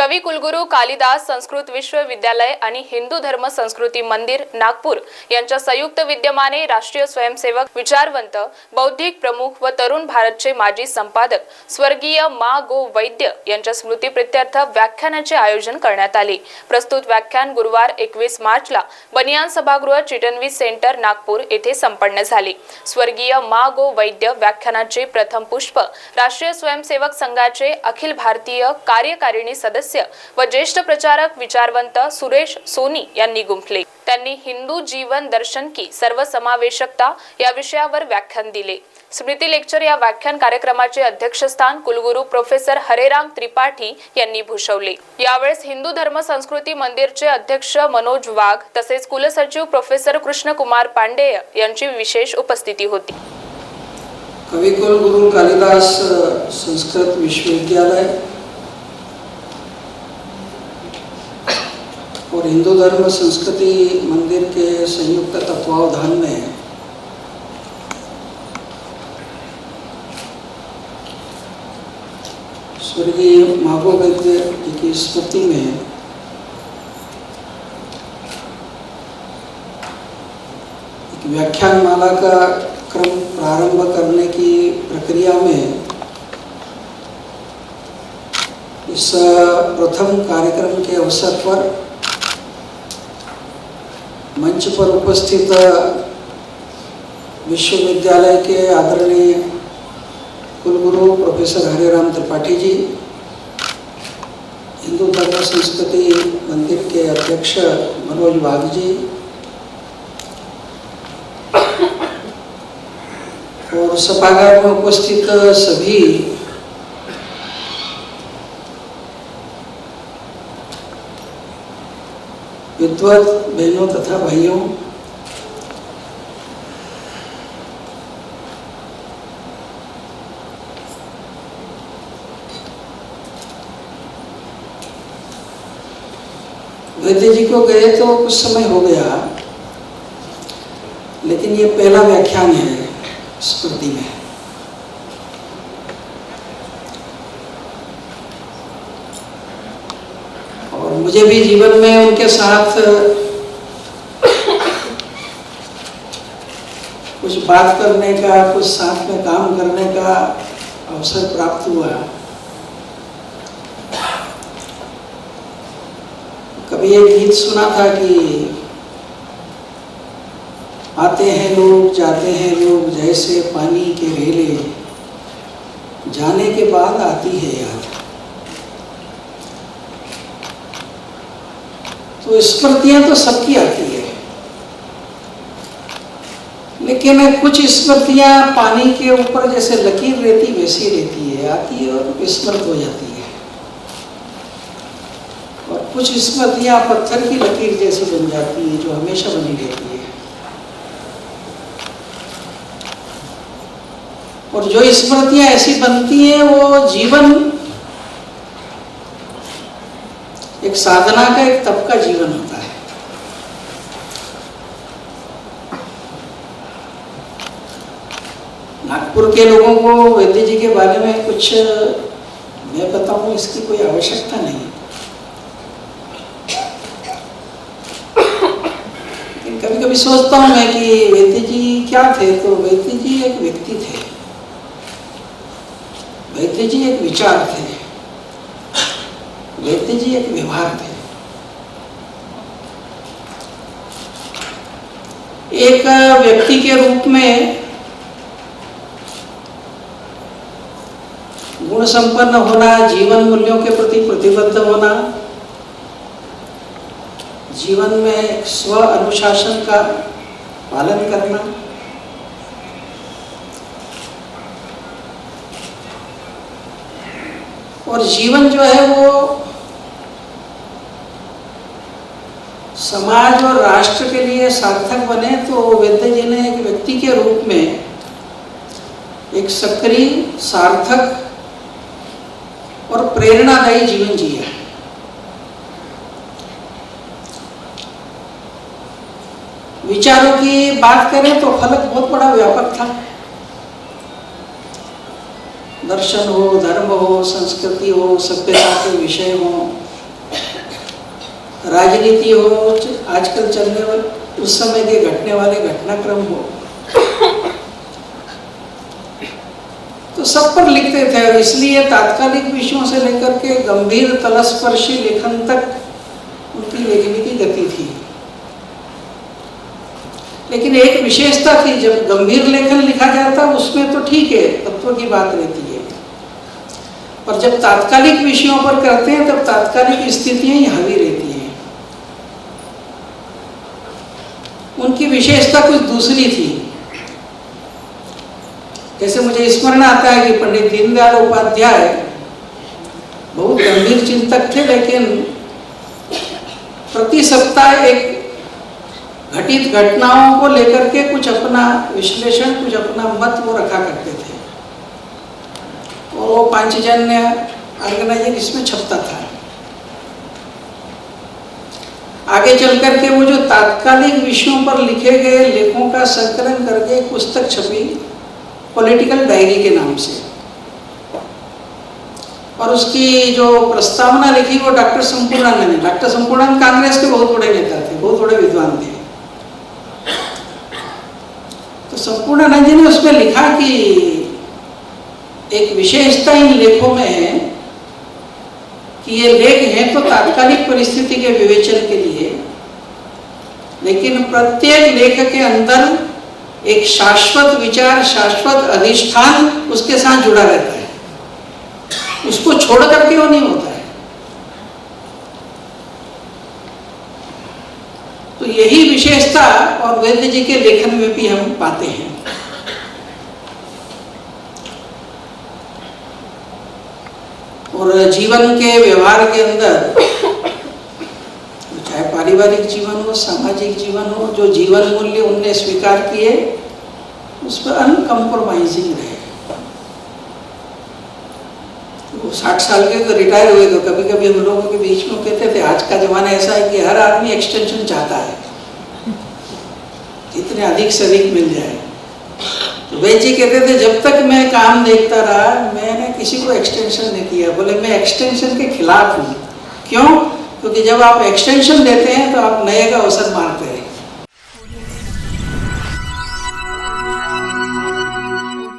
कवी कुलगुरू कालिदास संस्कृत विश्वविद्यालय आणि हिंदू धर्म संस्कृती मंदिर नागपूर यांच्या संयुक्त विद्यमाने राष्ट्रीय स्वयंसेवक विचारवंत बौद्धिक प्रमुख व तरुण भारतचे माजी संपादक स्वर्गीय मा गो वैद्य यांच्या स्मृतीप्रित्यर्थ व्याख्यानाचे आयोजन करण्यात आले। प्रस्तुत व्याख्यान गुरुवार 21 मार्चला बनियान सभागृह चिटणवीस सेंटर नागपूर येथे संपन्न झाले। स्वर्गीय मा गो वैद्य व्याख्यानाचे प्रथम पुष्प राष्ट्रीय स्वयंसेवक संघाचे अखिल भारतीय कार्यकारिणी सदस्य व ज्येष्ठ प्रचारक विचारवंत सुरेश सोनी यांनी गुंफले। त्यांनी हिंदू जीवन दर्शन की सर्वसमावेशकता या विषयावर व्याख्यान दिले। स्मृती लेक्चर या व्याख्यान कार्यक्रमाचे अध्यक्षस्थान कुलगुरू प्रोफेसर हरेराम त्रिपाठी यांनी भूषवले। यावेळेस हिंदू धर्म संस्कृती मंदिरचे अध्यक्ष मनोज वाघ तसेच कुलसचिव प्रोफेसर कृष्णकुमार पांडेय यांची विशेष उपस्थिती होती। कवि कुलगुरू कालिदास संस्कृत विश्वविद्यालय और हिंदू धर्म संस्कृति मंदिर के संयुक्त तत्वावधान में स्वर्गीय मा गो वैद्य जी की स्मृति में एक व्याख्यानमाला का क्रम प्रारंभ करने की प्रक्रिया में इस प्रथम कार्यक्रम के अवसर पर मंच पर उपस्थित विश्वविद्यालय के आदरणीय कुलगुरू प्रोफेसर हरेराम त्रिपाठी जी, हिंदू धर्म संस्कृति मंदिर के अध्यक्ष मनोज वाघ जी और सभागार में उपस्थित सभी विद्वत बहनों तथा भाइयों, वैद्य जी को गए तो कुछ समय हो गया, लेकिन ये पहला व्याख्यान है स्मृति में। और मुझे भी जीवन में उनके साथ कुछ बात करने का, कुछ साथ में काम करने का अवसर प्राप्त हुआ। कभी एक गीत सुना था कि आते हैं लोग जाते हैं लोग जैसे पानी के रेले, जाने के बाद आती है याद। तो स्मृतियां तो सबकी आती है, लेकिन कुछ स्मृतियां पानी के ऊपर जैसे लकीर रहती वैसी रहती है, आती है और विस्मृत हो जाती है। और कुछ स्मृतियां पत्थर की लकीर जैसी बन जाती है, जो हमेशा बनी रहती है। और जो स्मृतियां ऐसी बनती हैं वो जीवन एक साधना का, एक तप का जीवन होता है। नागपुर के लोगों को वैद्य जी के बारे में कुछ मैं बताऊं, इसकी कोई आवश्यकता नहीं। लेकिन कभी कभी सोचता हूं मैं कि वैद्य जी क्या थे, तो वैद्य जी एक व्यक्ति थे, वैद्य जी एक विचार थे, वैद्य जी एक व्यवहार थे। एक व्यक्ति के रूप में गुण संपन्न होना, जीवन मूल्यों के प्रति प्रतिबद्ध होना, जीवन में स्व अनुशासन का पालन करना, और जीवन जो है वो समाज और राष्ट्र के लिए सार्थक बने। तो वैद्य जी ने एक व्यक्ति के रूप में एक सक्रिय, सार्थक और प्रेरणादायी जीवन जिया। विचारों की बात करें तो फलक बहुत बड़ा व्यापक था। दर्शन हो, धर्म हो, संस्कृति हो, सभ्यता के विषय हो, राजनीति हो, आजकल चलने वाले उस समय के घटने वाले घटनाक्रम हो, तो सब पर लिखते थे। और इसलिए तात्कालिक विषयों से लेकर के गंभीर तलस्पर्शी लेखन तक उनकी लेखनी की गति थी। लेकिन एक विशेषता थी, जब गंभीर लेखन लिखा जाता उसमें तो ठीक है, तत्व की बात रहती है, और जब तात्कालिक विषयों पर करते हैं तब तात्कालिक स्थितियां ही हावी रहती हैं। उनकी विशेषता कुछ दूसरी थी। जैसे मुझे स्मरण आता है कि पंडित दीनदयाल उपाध्याय बहुत गंभीर चिंतक थे, लेकिन प्रति सप्ताह एक घटित घटनाओं को लेकर के कुछ अपना विश्लेषण, कुछ अपना मत वो रखा करते थे, और वो पांचजन्य ऑर्गेनाइजर इसमें छपता था। आगे चल करके वो जो तात्कालिक विषयों पर लिखे गए लेखों का संकलन करके एक पुस्तक छपी पॉलिटिकल डायरी के नाम से, और उसकी जो प्रस्तावना लिखी वो डॉक्टर संपूर्णानंद ने। डॉक्टर संपूर्णानंद कांग्रेस के बहुत बड़े नेता थे, बहुत बड़े विद्वान थे। तो संपूर्णानंद जी ने उसमें लिखा कि एक विशेषता इन लेखों में है कि ये लेख हैं तो तात्कालिक परिस्थिति के विवेचन के लिए, लेकिन प्रत्येक लेख के अंदर एक शाश्वत विचार, शाश्वत अधिष्ठान उसके साथ जुड़ा रहता है, उसको छोड़ करके वो नहीं होता है। तो यही विशेषता और वैद्य जी के लेखन में भी हम पाते हैं। और जीवन के व्यवहार के अंदर, चाहे पारिवारिक जीवन हो, सामाजिक जीवन हो, जो जीवन मूल्य उनने स्वीकार किए उस पर अनकम्प्रोमाइजिंग रहे। वो 60 साल के तो रिटायर हुए, तो कभी कभी हम लोगों के बीच में कहते थे आज का जमाना ऐसा है कि हर आदमी एक्सटेंशन चाहता है, जितने अधिक से अधिक मिल जाए। तो वैद्य जी कहते थे जब तक मैं काम देखता रहा मैंने किसी को एक्सटेंशन नहीं दिया। बोले मैं एक्सटेंशन के खिलाफ हूँ। क्यों? क्योंकि जब आप एक्सटेंशन देते हैं तो आप नए का अवसर मारते हैं।